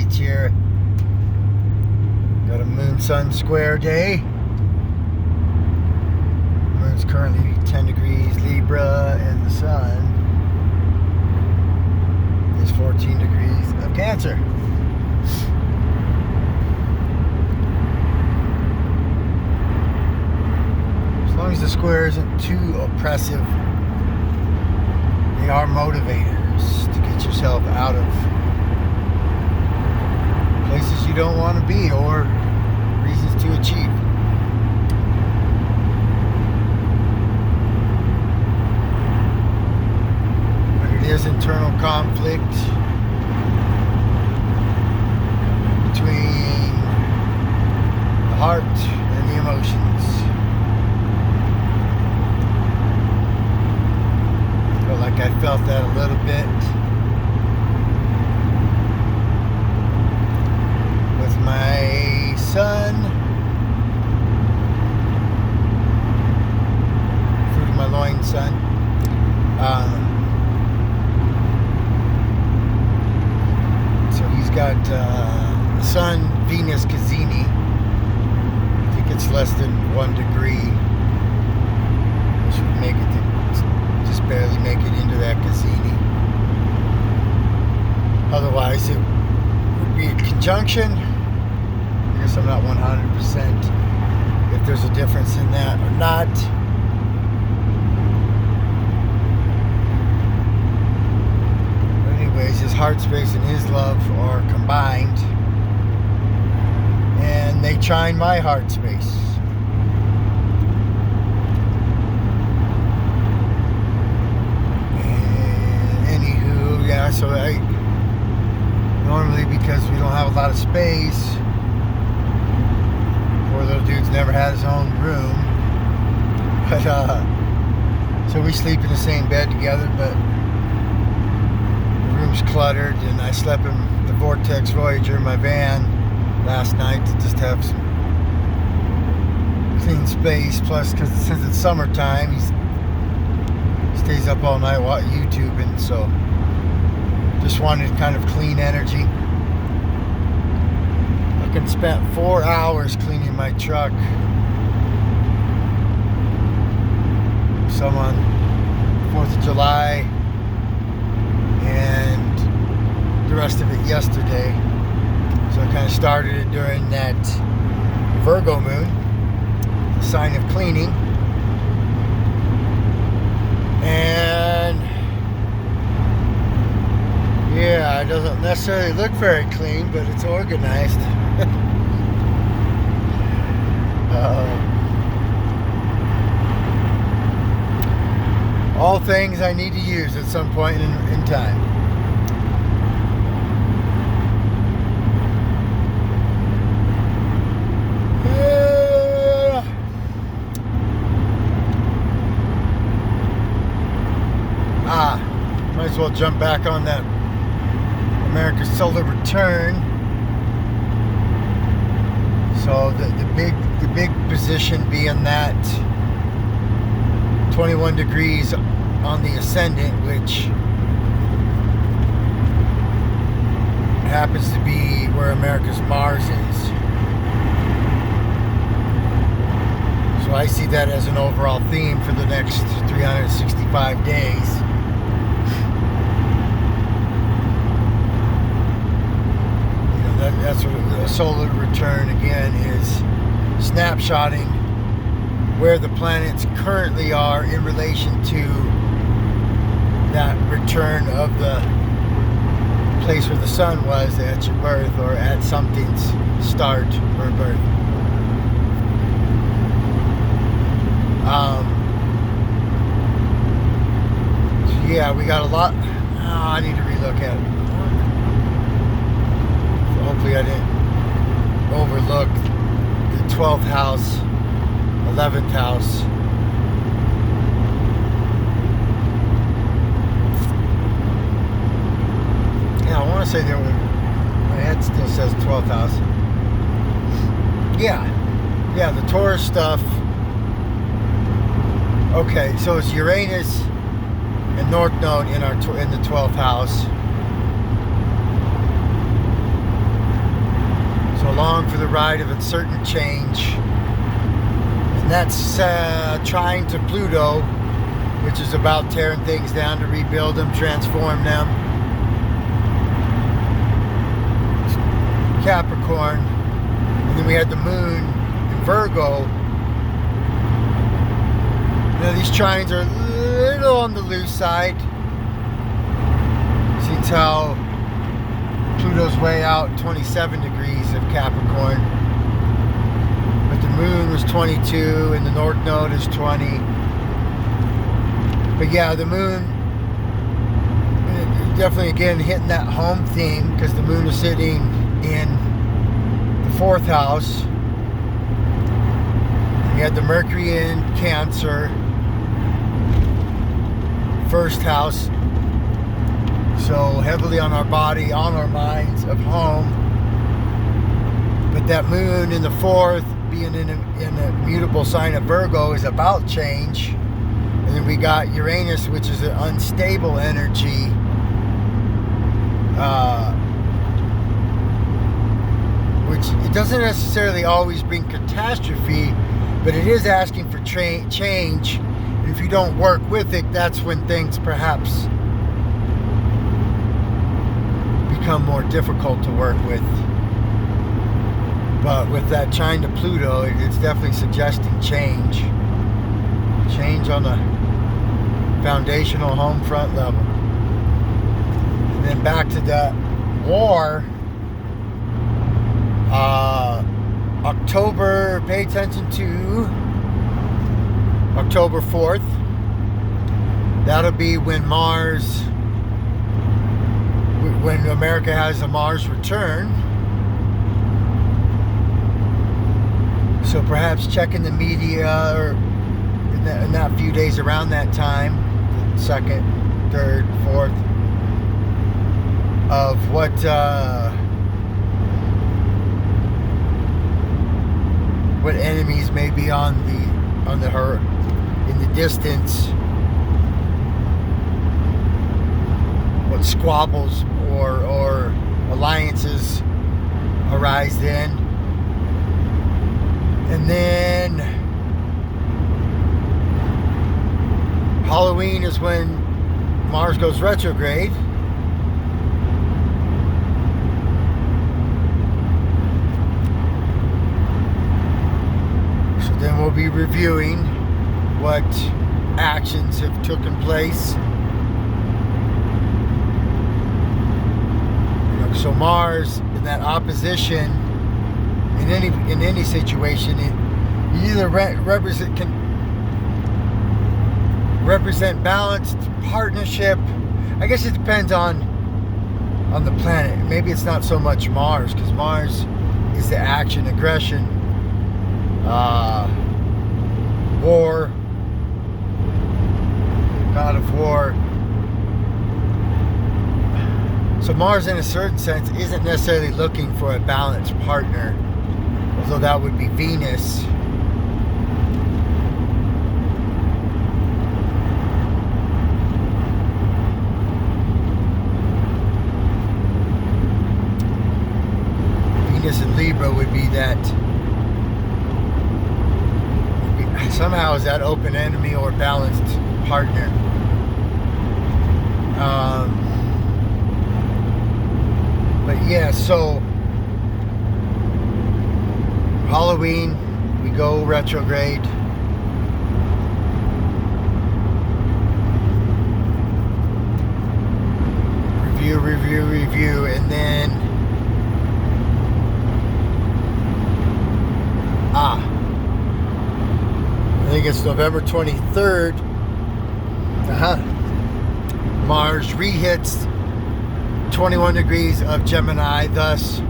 Beach here. Got a moon-sun square day. Moon's currently 10 degrees Libra, and the sun is 14 degrees of Cancer. As long as the square isn't too oppressive, they are motivators to get yourself out of places you don't want to be or reasons to achieve. But it is internal conflict between the heart and the emotions. Felt like I felt that a little bit with my son, fruit of my loin son. So he's got Sun Venus Cassini. I think it's less than 1 degree, which would make it just barely make it into that Cassini. Otherwise, it would be a conjunction. I guess I'm not 100% if there's a difference in that or not. But anyways, his heart space and his love are combined, and they trine my heart space. Yeah, so I normally, because we don't have a lot of space, poor little dude's never had his own room, but so we sleep in the same bed together, but the room's cluttered, and I slept in the Vortex Voyager in my van last night to just have some clean space. Plus, because since it's summertime, he stays up all night YouTubing, so just wanted kind of clean energy. I spent 4 hours cleaning my truck. Some on 4th of July and the rest of it yesterday. So I kind of started it during that Virgo moon, the sign of cleaning. And yeah, it doesn't necessarily look very clean, but it's organized. All things I need to use at some point in time. Might as well jump back on that America's solar return. So the big position being that 21 degrees on the ascendant, which happens to be where America's Mars is. So I see that as an overall theme for the next 365 days. That's what a solar return again is, snapshotting where the planets currently are in relation to that return of the place where the sun was at your birth, or at something's start or birth. Yeah, we got a lot. I need to relook at it. Hopefully I didn't overlook the 12th house, 11th house. Yeah, I want to say there were, my head still says 12th house. Yeah, the Taurus stuff. Okay, so it's Uranus and North Node in the 12th house. along for the ride of a certain change. And that's trying to Pluto, which is about tearing things down to rebuild them, transform them. Capricorn. And then we had the moon in Virgo. Now these trines are a little on the loose side. Since how Pluto's way out 27 degrees of Capricorn. But the moon was 22 and the north node is 20. But yeah, the moon definitely again hitting that home theme because the moon is sitting in the 4th house. We had the Mercury in Cancer, 1st house. So heavily on our body, on our minds, of home. But that moon in the 4th, being in a mutable sign of Virgo, is about change. And then we got Uranus, which is an unstable energy. Which it doesn't necessarily always bring catastrophe, but it is asking for change. And if you don't work with it, that's when things perhaps become more difficult to work with. But with that trine to Pluto, it's definitely suggesting change. Change on the foundational home front level. And then back to the war. October, pay attention to October 4th. That'll be when when America has a Mars return. So perhaps checking the media or in that few days around that time, the 2nd, 3rd, 4th, of what enemies may be in the distance, what squabbles or alliances arise then. And then Halloween is when Mars goes retrograde. So then we'll be reviewing what actions have taken place. So Mars in that opposition in any situation, it either can represent balanced partnership. I guess it depends on the planet. Maybe it's not so much Mars, because Mars is the action, aggression, war, god of war. So Mars, in a certain sense, isn't necessarily looking for a balanced partner, although that would be Venus. Venus in Libra would be that, somehow is that open enemy or balanced partner. But yeah, so Halloween, we go retrograde. Review, and then I think it's November 23rd. Mars re-hits 21 degrees of Gemini, thus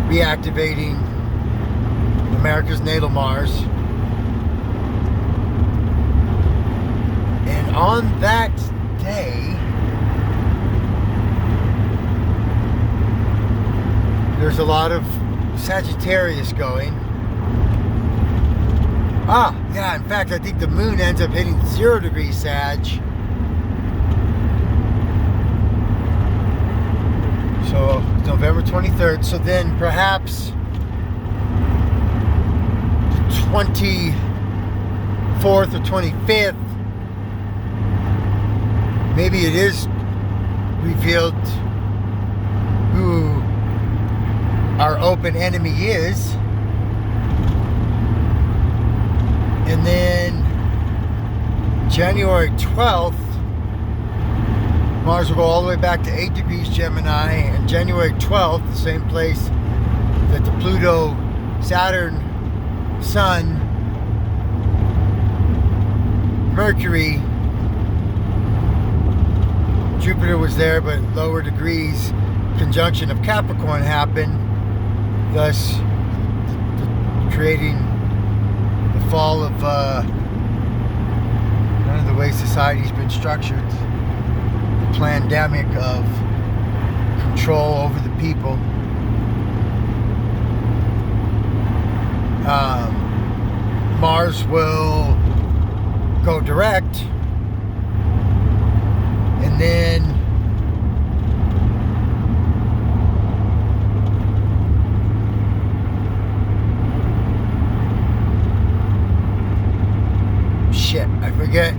reactivating America's natal Mars. And on that day, there's a lot of Sagittarius going. Yeah, in fact, I think the moon ends up hitting 0 degrees Sag. So, November November 23rd. So then perhaps 24th or 25th, maybe it is revealed who our open enemy is. And then January 12th, Mars will go all the way back to 8 degrees Gemini, and January 12th, the same place that the Pluto, Saturn, Sun, Mercury, Jupiter was there, but lower degrees, conjunction of Capricorn happened, thus creating the fall of one of the ways society's been structured, the pandemic of control over the people. Mars will go direct, and then shit, I forget.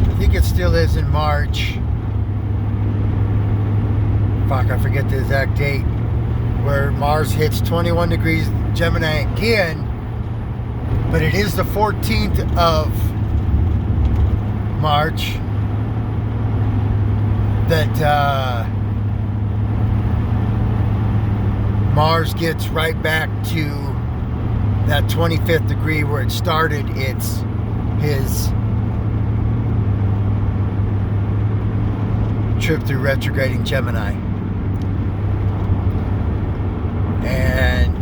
I think it still is in March. Fuck, I forget the exact date, where Mars hits 21 degrees Gemini again, but it is the 14th of March that Mars gets right back to that 25th degree where it started his trip through retrograding Gemini. And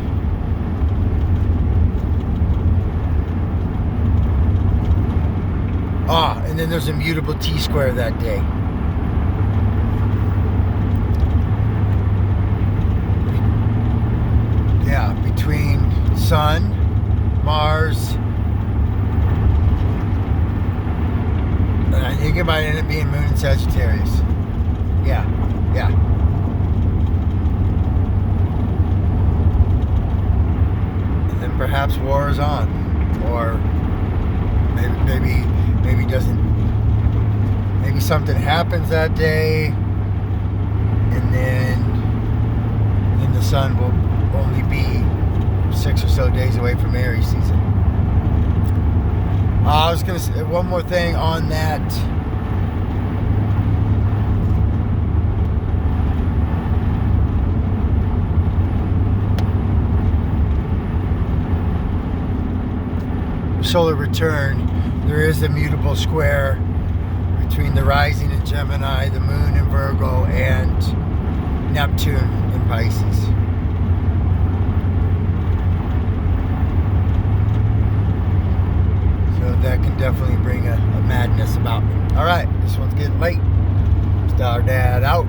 and then there's a mutable T-square that day. Yeah, between Sun, Mars, and I think it might end up being Moon and Sagittarius. Yeah. And then perhaps war is on, or maybe doesn't. Maybe something happens that day, and then the Sun will only be 6 or so days away from Aries season. I was going to say one more thing on that. Solar return. There is a mutable square between the rising in Gemini, the moon in Virgo, and Neptune in Pisces. So that can definitely bring a madness about me. All right, this one's getting late. Star Dad out.